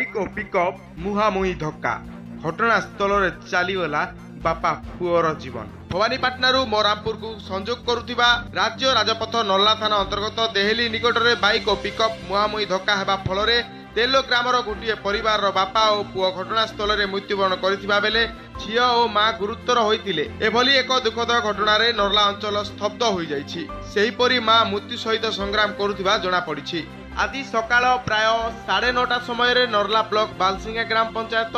Bike और pickup मुहांमुही धक्का घटनास्थल चलीगला बापा पुअर जीवन। भवानीपाटना मोरामपुर को संजोग करुवा राज्य राजपथ नर्ला थाना अंतर्गत देहली निकट में बाइक और पिकअप मुहांमुही धक्का हेबा फल तेलो ग्रामर गोटे परिवार बापा और पुओ घटनास्थल में मृत्युवरण करथिबा बेले झील और मां गुरुतर होइतिले। एभली एक दुखद घटना नर्ला अंचल स्तब्ध हो जाइछि। सेहीपरि मां मृत्यु सहित संग्राम करुथिबा जणा पड़िछि। आज सकाळ प्राय 9:30 समय नर्ला ब्लॉक बालसिंगा ग्राम पंचायत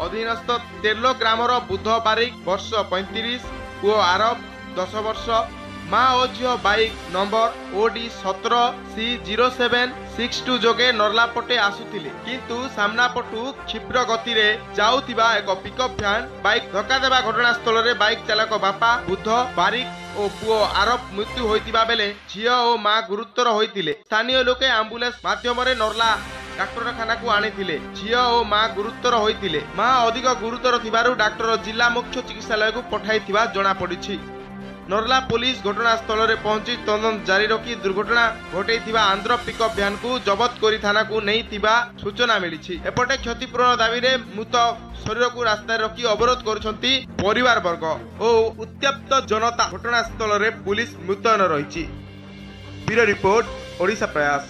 अधीनस्थ तेलो ग्रामर बुध बारिक वर्ष 35 पुओ आरब 10 वर्ष माँ और झील बाइक नंबर OD 17C0762 जोगे नर्ला पटे आसुथिले किंतु सामना पटु क्षिप्र गति रे जाउथिबा एक पिकअप भ्यान बाइक धक्का देबा घटनास्थल रे बाइक चालक बापा बुध बारिक और पुओ आरब मृत्यु होइतिबा बेले झील और माँ गुरुतर होइतिले। स्थानीय लोके एम्बुलेंस माध्यम रे नर्ला डाक्तरखाना को आनिथिले। झील और माँ गुरुतर होइतिले। माँ अधिक गुरुतर थिबारु डाक्टर जिला मुख्य चिकित्सालय को पठाइथिबा जणा पड़िछि। नर्ला पुलिस घटनास्थल में पहुंची तदंत जारी रखी दुर्घटना घटैथिबा आंध्र पिकअप भ्यान को जबत करी थाना को नहीं थिबा सूचना मिली। एपटे क्षतिपूरण दाबी रे मृत शरीर को रास्ता रखी अवरोध करुछंती परिवार वर्ग और उत्त्यक्त जनता। घटनास्थल में पुलिस मुतयन रही। ब्यूरो रिपोर्ट ओडिशा प्रयास।